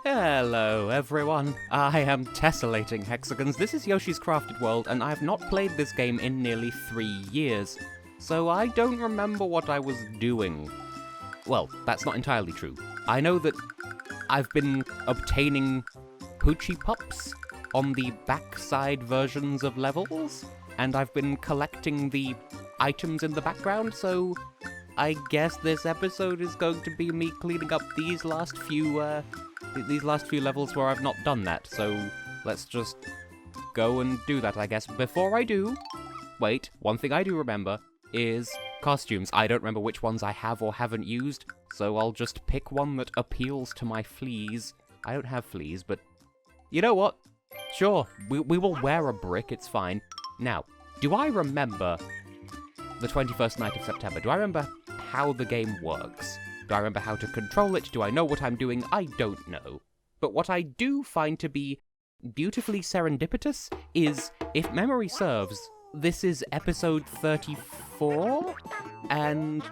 Hello everyone, I am Tessellating Hexagons. This is Yoshi's Crafted World, and I have not played this game in nearly 3 years, so I don't remember what I was doing. Well, that's not entirely true. I know that I've been obtaining Poochy Pups on the backside versions of levels, and I've been collecting the items in the background, so I guess this episode is going to be me cleaning up these last few levels where I've not done that, so let's just go and do that, I guess. Before I do, wait, one thing I do remember is costumes. I don't remember which ones I have or haven't used, so I'll just pick one that appeals to my fleas. I don't have fleas, but you know what? Sure, we will wear a brick, it's fine. Now, do I remember the 21st night of September? Do I remember how the game works? Do I remember how to control it? Do I know what I'm doing? I don't know. But what I do find to be beautifully serendipitous is, if memory serves, this is episode 34? And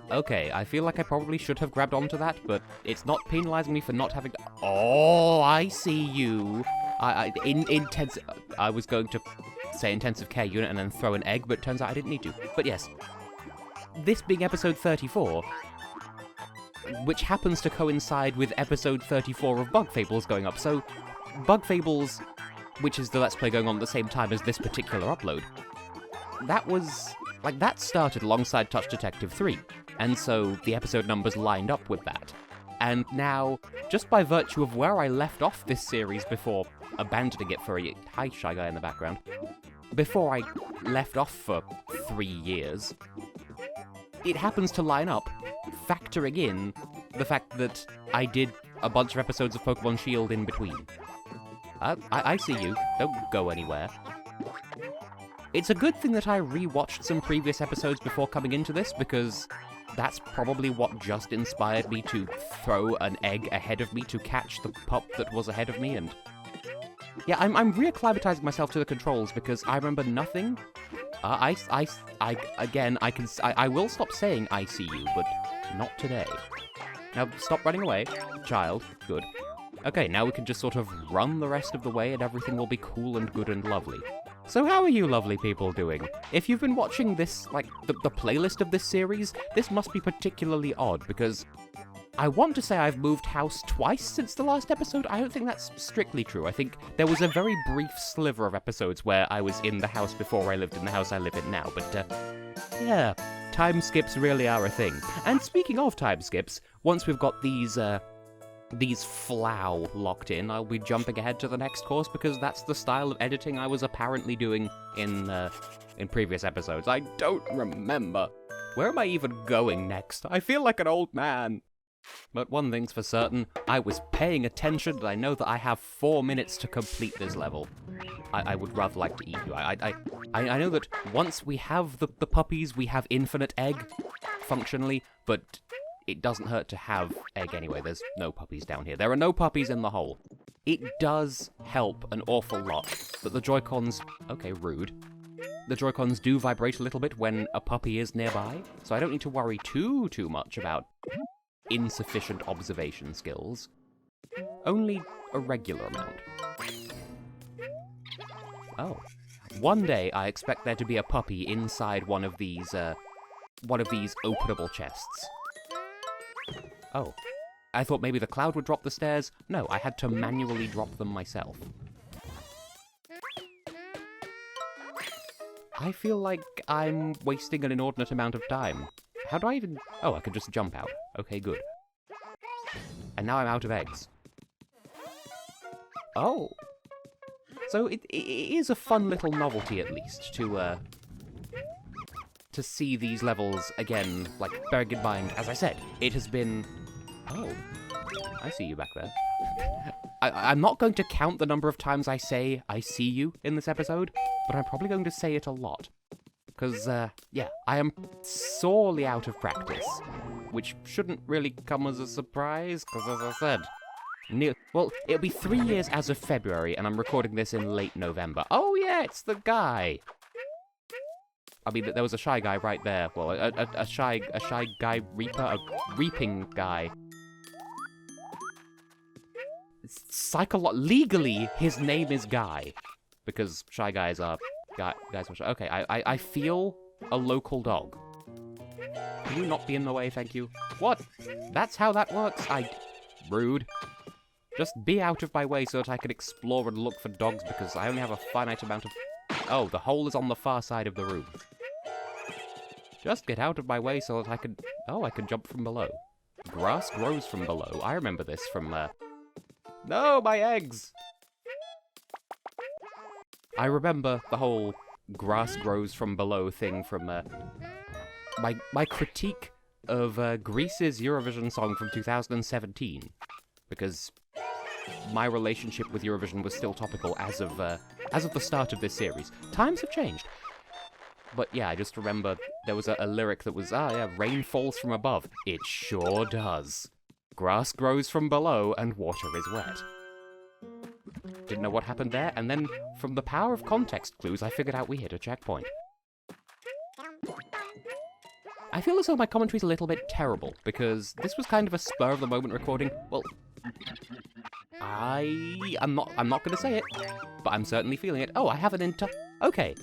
okay, I feel like I probably should have grabbed onto that, but it's not penalizing me for not having to... Oh, I see you. I was going to say intensive care unit and then throw an egg, but turns out I didn't need to. But yes, this being episode 34, which happens to coincide with episode 34 of Bug Fables going up. So, Bug Fables, which is the Let's Play going on at the same time as this particular upload, that started alongside Touch Detective 3, and so the episode numbers lined up with that. And now, just by virtue of where I left off this series before abandoning it for a... Hi, Shy Guy in the background. Before I left off for 3 years, it happens to line up, factoring in the fact that I did a bunch of episodes of Pokemon Shield in between. I see you. Don't go anywhere. It's a good thing that I rewatched some previous episodes before coming into this, because that's probably what just inspired me to throw an egg ahead of me to catch the pup that was ahead of me, and... yeah, I'm reacclimatizing myself to the controls because I remember nothing. I will stop saying I see you, but not today. Now, stop running away. Child. Good. Okay, now we can just sort of run the rest of the way and everything will be cool and good and lovely. So how are you lovely people doing? If you've been watching this, like, the playlist of this series, this must be particularly odd, because I want to say I've moved house twice since the last episode. I don't think that's strictly true. I think there was a very brief sliver of episodes where I was in the house before I lived in the house I live in now, but, yeah, time skips really are a thing. And speaking of time skips, once we've got these flow locked in, I'll be jumping ahead to the next course because that's the style of editing I was apparently doing in previous episodes. I don't remember. Where am I even going next? I feel like an old man. But one thing's for certain, I was paying attention, and I know that I have 4 minutes to complete this level. I would rather like to eat you. I know that once we have the puppies, we have infinite egg, functionally, but it doesn't hurt to have egg anyway. There's no puppies down here. There are no puppies in the hole. It does help an awful lot, but the Joy-Cons... okay, rude. The Joy-Cons do vibrate a little bit when a puppy is nearby, so I don't need to worry too much about insufficient observation skills. Only a regular amount. Oh. One day I expect there to be a puppy inside one of these openable chests. Oh. I thought maybe the cloud would drop the stairs. No, I had to manually drop them myself. I feel like I'm wasting an inordinate amount of time. How do I even... oh, I can just jump out. Okay, good. And now I'm out of eggs. Oh. So it is a fun little novelty, at least, to see these levels again, like, bearing in mind, as I said, it has been... oh. I see you back there. I'm not going to count the number of times I say I see you in this episode, but I'm probably going to say it a lot. Because, yeah, I am sorely out of practice, which shouldn't really come as a surprise, because as I said, well, it'll be 3 years as of February, and I'm recording this in late November. Oh yeah, it's the guy! I mean, there was a shy guy right there. Well, a shy guy reaper, a reaping guy. legally, his name is Guy. Because shy guys are... guys are shy. Okay, I feel a local dog. Can you not be in the way, thank you? What? That's how that works? Rude. Just be out of my way so that I can explore and look for dogs, because I only have a finite amount of... Oh, the hole is on the far side of the room. Just get out of my way so that I can... Oh, I can jump from below. Grass grows from below. I remember this from, No, my eggs! I remember the whole grass grows from below thing from, my critique of, Greece's Eurovision song from 2017. Because my relationship with Eurovision was still topical as of the start of this series. Times have changed. But yeah, I just remember there was a lyric that was, rain falls from above. It sure does. Grass grows from below and water is wet. Didn't know what happened there, and then from the power of context clues, I figured out we hit a checkpoint. I feel as though my commentary's a little bit terrible, because this was kind of a spur-of-the-moment recording. Well, I'm not gonna say it, but I'm certainly feeling it. Oh, I have okay.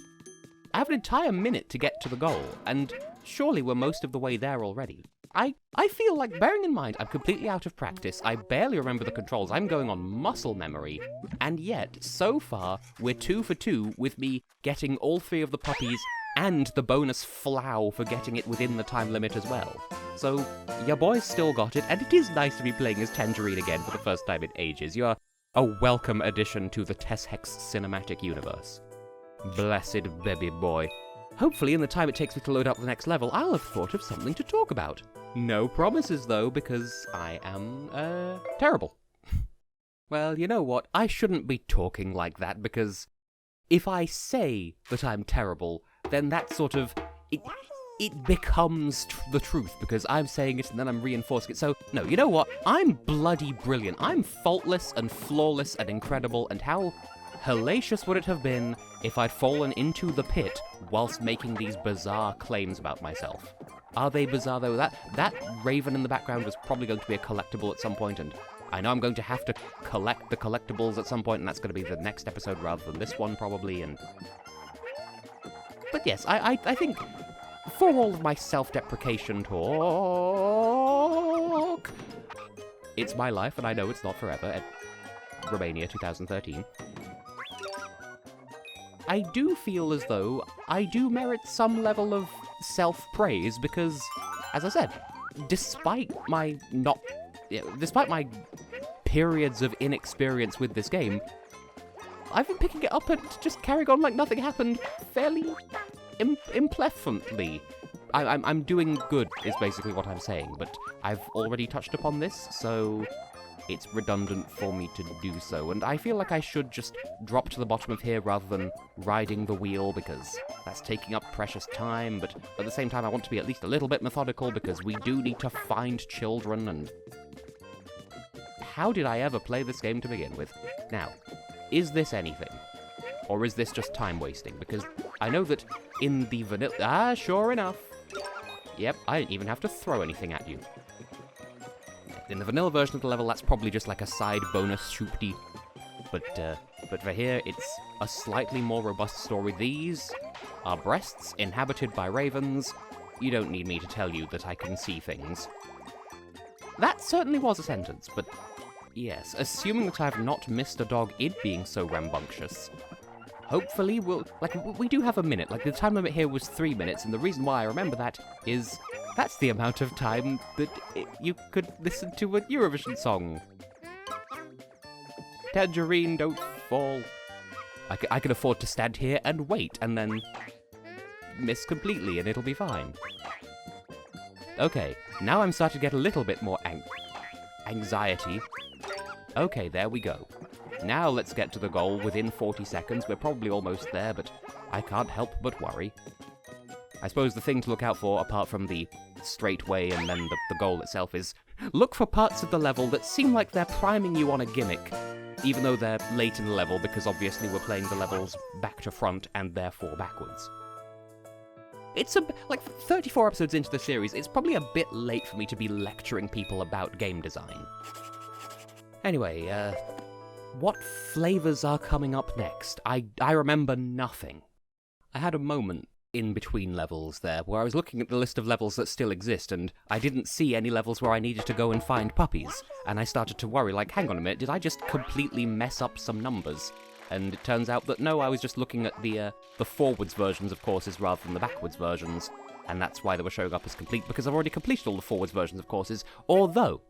I have an entire minute to get to the goal, and surely we're most of the way there already. I feel like, bearing in mind I'm completely out of practice, I barely remember the controls, I'm going on muscle memory, and yet, so far, we're 2 for 2 with me getting all 3 of the puppies and the bonus flow for getting it within the time limit as well. So, your boy's still got it, and it is nice to be playing as Tangerine again for the first time in ages. You're a welcome addition to the Tessellating cinematic universe. Blessed baby boy. Hopefully in the time it takes me to load up the next level, I'll have thought of something to talk about. No promises though, because I am, terrible. Well, you know what, I shouldn't be talking like that, because if I say that I'm terrible, then that sort of, it becomes the truth, because I'm saying it and then I'm reinforcing it. So, no, you know what, I'm bloody brilliant. I'm faultless and flawless and incredible, and how hellacious would it have been if I'd fallen into the pit whilst making these bizarre claims about myself. Are they bizarre though? That raven in the background was probably going to be a collectible at some point, and I know I'm going to have to collect the collectibles at some point, and that's going to be the next episode rather than this one probably, and... But yes, I think, for all of my self-deprecation talk, it's my life, and I know it's not forever, at Romania 2013. I do feel as though I do merit some level of self-praise because, as I said, despite my periods of inexperience with this game, I've been picking it up and just carrying on like nothing happened fairly implemently. I'm doing good, is basically what I'm saying, but I've already touched upon this, so it's redundant for me to do so, and I feel like I should just drop to the bottom of here rather than riding the wheel, because that's taking up precious time, but at the same time I want to be at least a little bit methodical, because we do need to find children, and... How did I ever play this game to begin with? Now, is this anything? Or is this just time wasting? Because I know that in the vanilla... Ah, sure enough! Yep, I didn't even have to throw anything at you. In the vanilla version of the level, that's probably just like a side bonus shoopty. But for here, it's a slightly more robust story. These are breasts inhabited by ravens. You don't need me to tell you that I can see things. That certainly was a sentence, but yes, assuming that I've not missed a dog, it being so rambunctious. Hopefully we do have a minute. Like, the time limit here was 3 minutes, and the reason why I remember that is... That's the amount of time that you could listen to a Eurovision song. Tangerine, don't fall. I can afford to stand here and wait, and then miss completely, and it'll be fine. Okay, now I'm starting to get a little bit more anxiety. Okay, there we go. Now let's get to the goal within 40 seconds. We're probably almost there, but I can't help but worry. I suppose the thing to look out for, apart from the straight way and then the goal itself, is look for parts of the level that seem like they're priming you on a gimmick, even though they're late in the level, because obviously we're playing the levels back to front and therefore backwards. It's like 34 episodes into the series, it's probably a bit late for me to be lecturing people about game design. Anyway, what flavors are coming up next? I remember nothing. I had a moment in between levels there, where I was looking at the list of levels that still exist, and I didn't see any levels where I needed to go and find puppies, and I started to worry, like, hang on a minute, did I just completely mess up some numbers? And it turns out that no, I was just looking at the forwards versions of courses rather than the backwards versions, and that's why they were showing up as complete, because I've already completed all the forwards versions of courses, although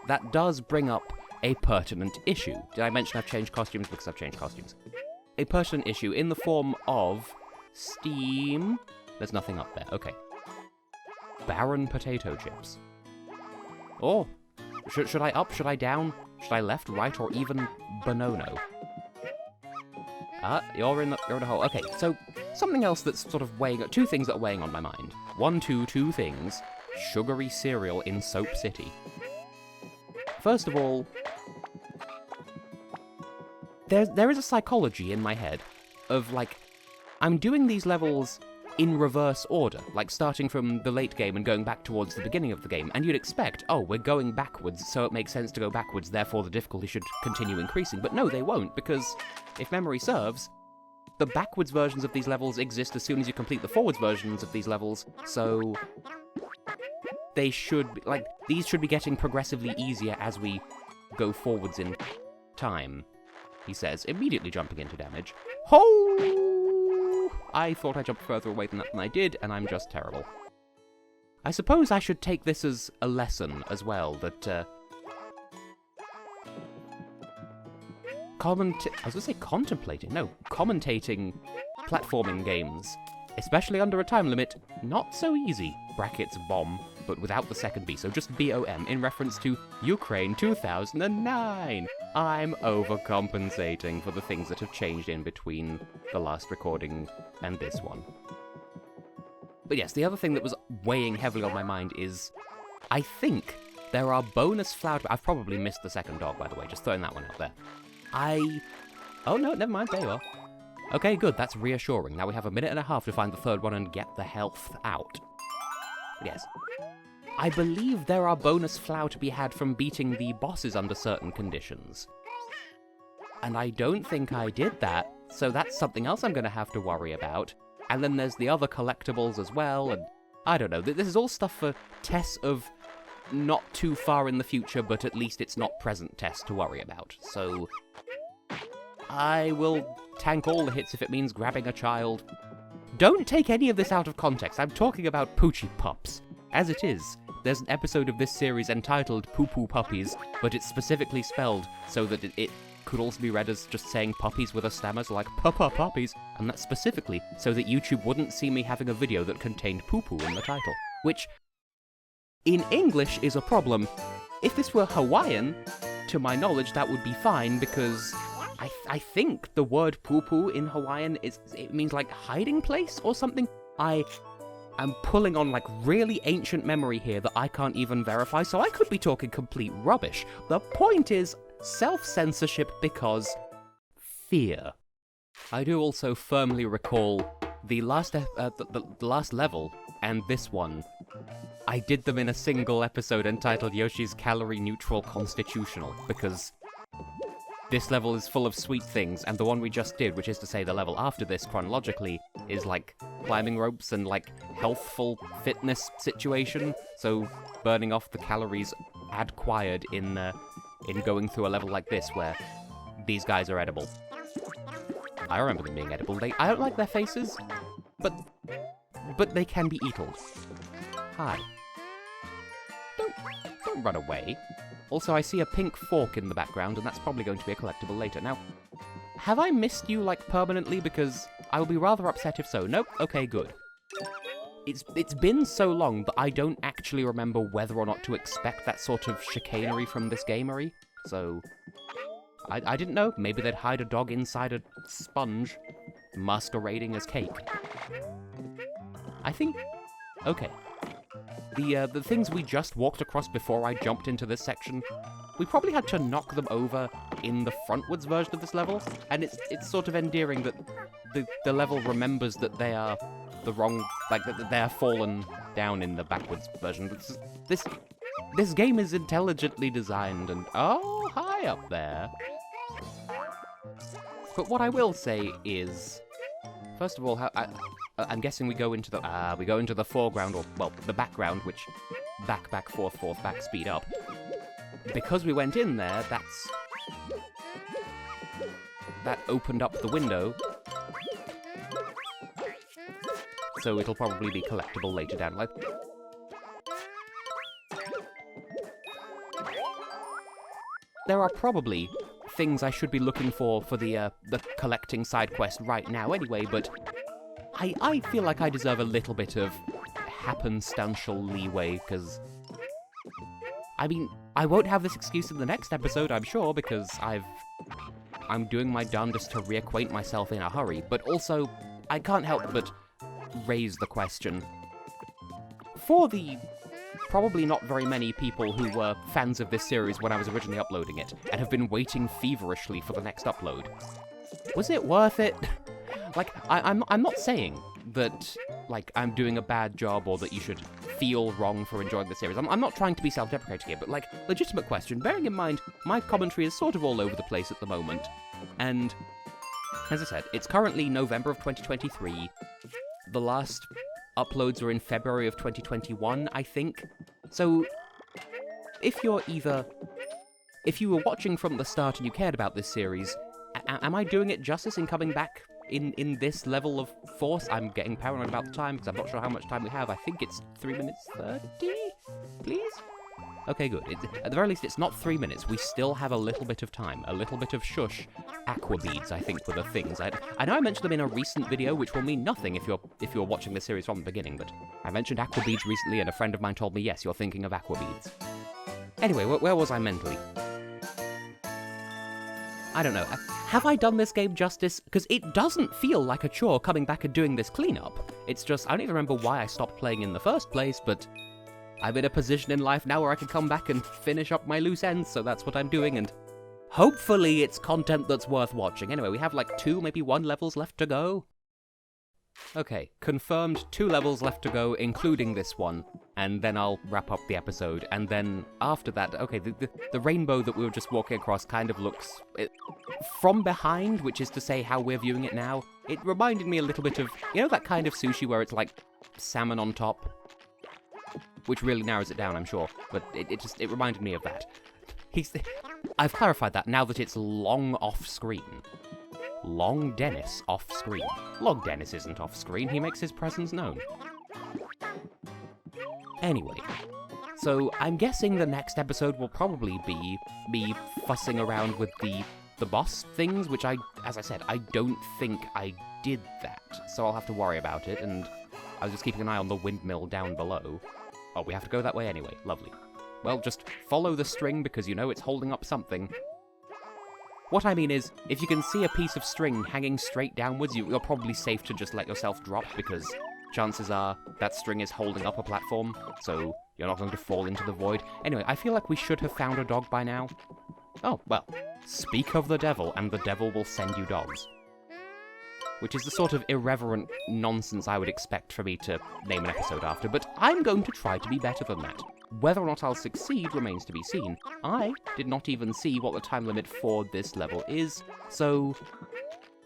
that does bring up a pertinent issue. Did I mention I've changed costumes? Because I've changed costumes. A pertinent issue in the form of steam. There's nothing up there. Okay. Barren potato chips. Oh. Should I up? Should I down? Should I left, right, or even bonono? You're in the hole. Okay, so something else that's sort of weighing... Two things that are weighing on my mind. Two things. Sugary cereal in Soap City. First of all, there is a psychology in my head of, like, I'm doing these levels in reverse order, like starting from the late game and going back towards the beginning of the game, and you'd expect, oh, we're going backwards, so it makes sense to go backwards, therefore the difficulty should continue increasing. But no, they won't, because, if memory serves, the backwards versions of these levels exist as soon as you complete the forwards versions of these levels, so they should be, like, these should be getting progressively easier as we go forwards in time, he says, immediately jumping into damage. Ho! I thought I jumped further away than I did, and I'm just terrible. I suppose I should take this as a lesson as well, that, I was going to say contemplating. No, commentating platforming games, especially under a time limit, not so easy. Brackets bomb, but without the second B, so just BOM, in reference to Ukraine 2009. I'm overcompensating for the things that have changed in between the last recording and this one. But yes, the other thing that was weighing heavily on my mind is, I think there are bonus flower... I've probably missed the second dog, by the way, just throwing that one out there. Oh no, never mind, there you are. Okay, good, that's reassuring. Now we have a minute and a half to find the third one and get the health out. Yes. I believe there are bonus flower to be had from beating the bosses under certain conditions. And I don't think I did that, so that's something else I'm going to have to worry about. And then there's the other collectibles as well, and I don't know. This is all stuff for Tess of not too far in the future, but at least it's not present Tess to worry about. So I will tank all the hits if it means grabbing a child. Don't take any of this out of context. I'm talking about Poochy Pups. As it is, there's an episode of this series entitled Poo-Poo Puppies, but it's specifically spelled so that it could also be read as just saying puppies with a stammer, so like Papa Puppies, and that's specifically so that YouTube wouldn't see me having a video that contained poo-poo in the title, which, in English, is a problem. If this were Hawaiian, to my knowledge, that would be fine, because I think the word poo-poo in Hawaiian it means like hiding place or something. I'm pulling on like really ancient memory here that I can't even verify, so I could be talking complete rubbish. The point is self-censorship because fear. I do also firmly recall the last the last level and this one. I did them in a single episode entitled Yoshi's Calorie Neutral Constitutional, because this level is full of sweet things, and the one we just did, which is to say the level after this chronologically, is like climbing ropes and like healthful fitness situation, so burning off the calories acquired in going through a level like this where these guys are edible. I remember them being edible. I don't like their faces, but they can be eaten. Hi. Don't run away. Also, I see a pink fork in the background, and that's probably going to be a collectible later. Now, have I missed you, like, permanently? Because I will be rather upset if so. Nope. Okay, good. It's been so long that I don't actually remember whether or not to expect that sort of chicanery from this gamery. So, I didn't know. Maybe they'd hide a dog inside a sponge, masquerading as cake. I think... Okay. The things we just walked across before I jumped into this section, we probably had to knock them over in the frontwards version of this level, and it's sort of endearing that the level remembers that they are the wrong, like, that they are fallen down in the backwards version. This game is intelligently designed and... Oh, hi up there. But what I will say is... First of all, I'm guessing we go into the foreground, or, well, the background, which... Back, forth, back, speed up. Because we went in there, that opened up the window. So it'll probably be collectible later down. Like, there are probably things I should be looking for the collecting side quest right now anyway, but I feel like I deserve a little bit of happenstantial leeway, because... I mean, I won't have this excuse in the next episode, I'm sure, because I'm doing my darndest to reacquaint myself in a hurry, but also, I can't help but raise the question. For the probably not very many people who were fans of this series when I was originally uploading it, and have been waiting feverishly for the next upload, was it worth it? Like, I'm not saying that, like, I'm doing a bad job or that you should feel wrong for enjoying the series. I'm not trying to be self-deprecating here, but, like, legitimate question, bearing in mind my commentary is sort of all over the place at the moment, and, as I said, it's currently November of 2023, the last uploads were in February of 2021, I think, so if you were watching from the start and you cared about this series, am I doing it justice in coming back in this level of force? I'm getting paranoid about the time, because I'm not sure how much time we have. I think it's 3 minutes 30, please? Okay, good. At the very least, it's not 3 minutes. We still have a little bit of time. A little bit of shush. Aqua beads, I think, were the things. I know I mentioned them in a recent video, which will mean nothing if you're watching the series from the beginning, but I mentioned aqua beads recently, and a friend of mine told me, yes, you're thinking of aqua beads. Anyway, where was I mentally? I don't know. Have I done this game justice? Because it doesn't feel like a chore coming back and doing this cleanup. It's just, I don't even remember why I stopped playing in the first place, but I'm in a position in life now where I can come back and finish up my loose ends, so that's what I'm doing, and hopefully it's content that's worth watching. Anyway, we have like 2, maybe 1 levels left to go. Okay, confirmed 2 levels left to go, including this one, and then I'll wrap up the episode, and then after that, okay, the rainbow that we were just walking across kind of looks... from behind, which is to say how we're viewing it now, it reminded me a little bit of, you know that kind of sushi where it's like salmon on top? Which really narrows it down, I'm sure, but it reminded me of that. I've clarified that now that it's long off-screen. Long Dennis off-screen. Long Dennis isn't off-screen, he makes his presence known. Anyway, so I'm guessing the next episode will probably be me fussing around with the boss things, which as I said, I don't think I did that, so I'll have to worry about it, and I was just keeping an eye on the windmill down below. Oh, we have to go that way anyway, lovely. Well, just follow the string, because you know it's holding up something. What I mean is, if you can see a piece of string hanging straight downwards, you're probably safe to just let yourself drop, because chances are that string is holding up a platform, so you're not going to fall into the void. Anyway, I feel like we should have found a dog by now. Oh, well, speak of the devil, and the devil will send you dogs. Which is the sort of irreverent nonsense I would expect for me to name an episode after, but I'm going to try to be better than that. Whether or not I'll succeed remains to be seen. I did not even see what the time limit for this level is, so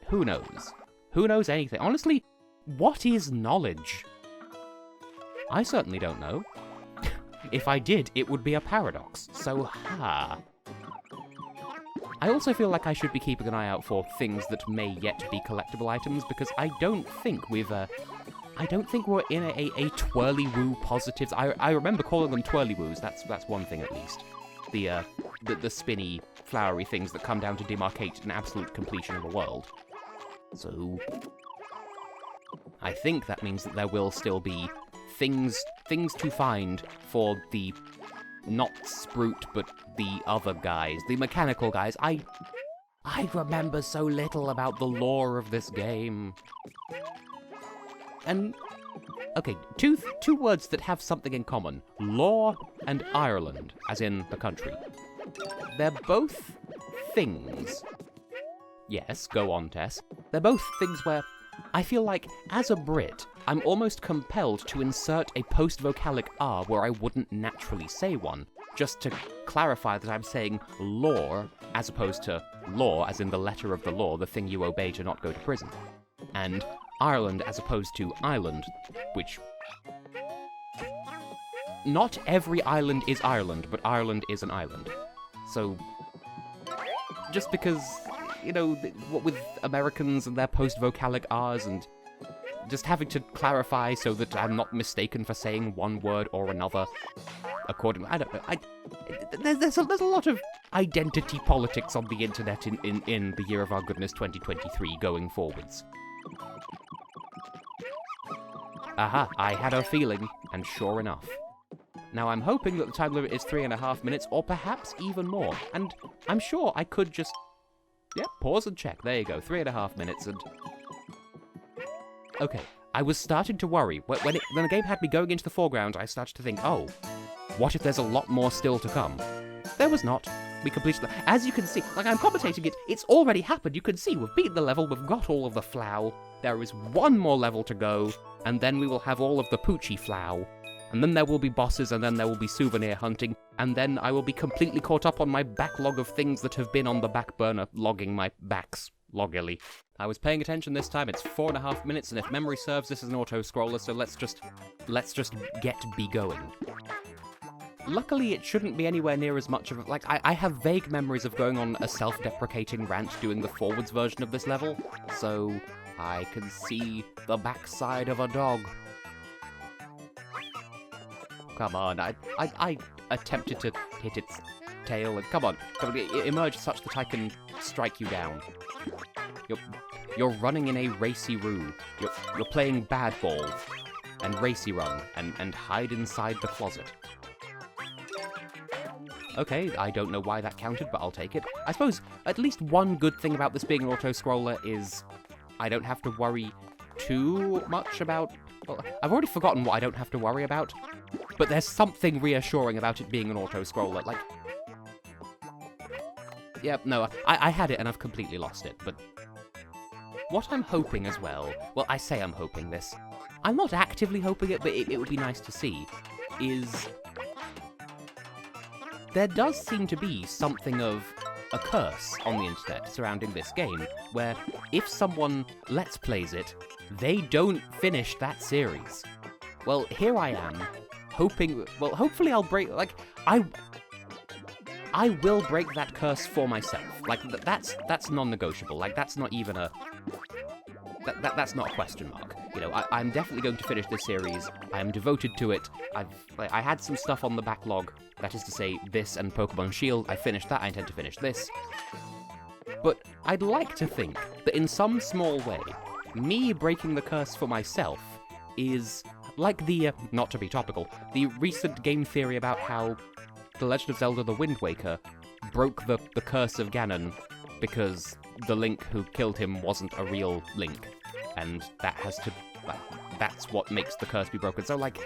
who knows? Who knows anything? Honestly, what is knowledge? I certainly don't know. If I did, it would be a paradox, so ha. I also feel like I should be keeping an eye out for things that may yet be collectible items, because I don't think we're in a twirly-woo positives. I remember calling them twirly-woos, that's one thing at least. The spinny, flowery things that come down to demarcate an absolute completion of the world. So I think that means that there will still be things to find for the not Sprout, but the other guys, the mechanical guys. I remember so little about the lore of this game. And, okay, two words that have something in common. Lore and Ireland, as in the country. They're both things. Yes, go on, Tess. They're both things where I feel like, as a Brit, I'm almost compelled to insert a post-vocalic R where I wouldn't naturally say one, just to clarify that I'm saying law as opposed to law, as in the letter of the law, the thing you obey to not go to prison. And Ireland as opposed to island, which... Not every island is Ireland, but Ireland is an island. So, just because, you know, what with Americans and their post-vocalic R's and just having to clarify so that I'm not mistaken for saying one word or another accordingly. I don't know. There's a lot of identity politics on the internet in the year of our goodness 2023 going forwards. Aha, I had a feeling, and sure enough. Now I'm hoping that the time limit is 3.5 minutes, or perhaps even more, and I'm sure I could just... Yep, pause and check. There you go, 3.5 minutes, and... Okay, I was starting to worry. When the game had me going into the foreground, I started to think, oh, what if there's a lot more still to come? There was not. We completed the... As you can see, like I'm commentating it, it's already happened. You can see we've beaten the level, we've got all of the flow. There is one more level to go, and then we will have all of the Poochy flow. And then there will be bosses, and then there will be souvenir hunting, and then I will be completely caught up on my backlog of things that have been on the back burner, logging my backs loggily. I was paying attention this time, it's 4.5 minutes, and if memory serves, this is an auto-scroller, so let's just get be going. Luckily, it shouldn't be anywhere near as much of a... Like, I have vague memories of going on a self-deprecating rant doing the forwards version of this level, so I can see the backside of a dog. Come on, I attempted to hit its tail, and come on, emerge such that I can strike you down. You're running in a racy roo. You're playing bad ball, and racy run, and hide inside the closet. Okay, I don't know why that counted, but I'll take it. I suppose at least one good thing about this being an auto-scroller is I don't have to worry too much about... Well, I've already forgotten what I don't have to worry about, but there's something reassuring about it being an auto-scroller, like... Yep, no, I had it and I've completely lost it, but... What I'm hoping as well, well, I say I'm hoping this, I'm not actively hoping it, but it would be nice to see, is... There does seem to be something of a curse on the internet surrounding this game, where if someone Let's Plays it, they don't finish that series. Well, here I am, hoping, well, hopefully I'll break, like, I will break that curse for myself. Like, that's non-negotiable, like, that's not even a, that's not a question mark. You know, I'm definitely going to finish this series, I am devoted to it, I had some stuff on the backlog, that is to say, this and Pokemon Shield, I finished that, I intend to finish this. But I'd like to think that in some small way, me breaking the curse for myself is like the, not to be topical, the recent game theory about how The Legend of Zelda The Wind Waker broke the curse of Ganon because the Link who killed him wasn't a real Link, and that has to, that's what makes the curse be broken. So, like,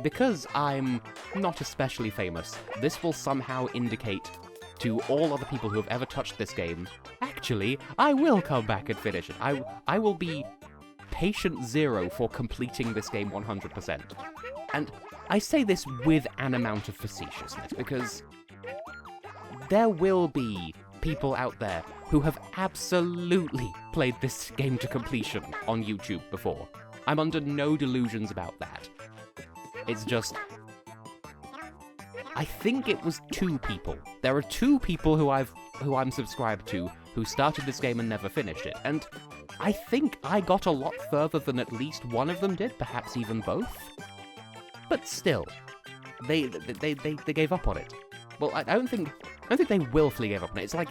because I'm not especially famous, this will somehow indicate to all other people who have ever touched this game, actually, I will come back and finish it. I will be patient zero for completing this game 100%. And I say this with an amount of facetiousness, because there will be people out there who have absolutely played this game to completion on YouTube before. I'm under no delusions about that. It's just... I think it was 2 people. There are 2 people who I'm subscribed to who started this game and never finished it, and I think I got a lot further than at least one of them did, perhaps even both. But still, they gave up on it. Well, I don't think they willfully gave up on it. It's like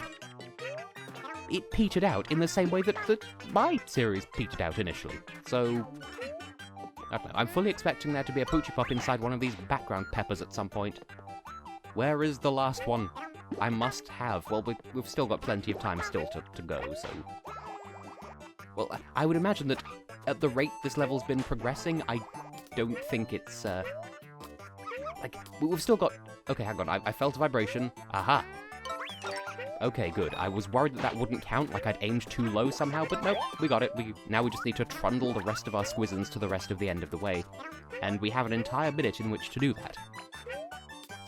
it petered out in the same way that my series petered out initially. So I don't know. I'm fully expecting there to be a Poochy Pup inside one of these background peppers at some point. Where is the last one? I must have. Well, we've still got plenty of time still to go, so... Well, I would imagine that at the rate this level's been progressing, I don't think it's, like, we've still got... Okay, hang on, I felt a vibration. Aha! Okay, good. I was worried that wouldn't count, like I'd aimed too low somehow, but nope, we got it. Now we just need to trundle the rest of our Squizzins to the rest of the end of the way. And we have an entire minute in which to do that.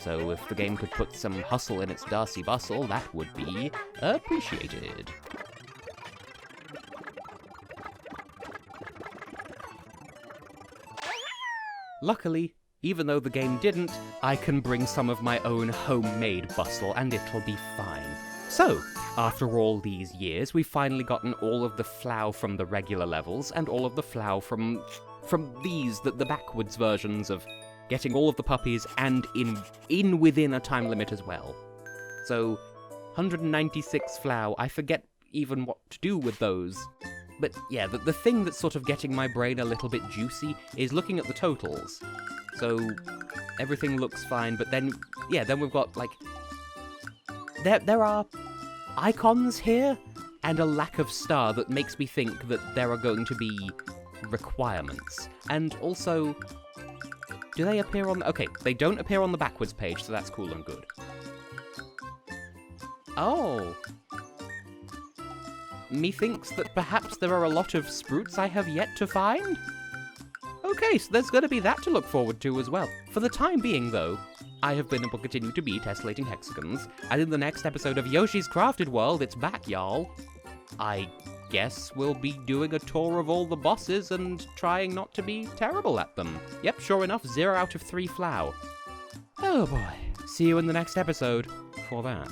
So if the game could put some hustle in its Darcy bustle, that would be appreciated. Luckily, even though the game didn't, I can bring some of my own homemade bustle, and it'll be fine. So, after all these years, we've finally gotten all of the flow from the regular levels, and all of the flow from these, the backwards versions of getting all of the puppies, and in within a time limit as well. So, 196 flow, I forget even what to do with those. But yeah, the thing that's sort of getting my brain a little bit juicy is looking at the totals. So, everything looks fine, but then, yeah, then we've got, like, there are icons here, and a lack of star that makes me think that there are going to be requirements. And also, do they appear on... Okay, they don't appear on the backwards page, so that's cool and good. Oh. Methinks that perhaps there are a lot of spruits I have yet to find? Okay, so there's going to be that to look forward to as well. For the time being, though, I have been and will continue to be Tessellating Hexagons, and in the next episode of Yoshi's Crafted World, it's back, y'all. I guess we'll be doing a tour of all the bosses and trying not to be terrible at them. Yep, sure enough, 0 out of 3 flow. Oh boy. See you in the next episode for that.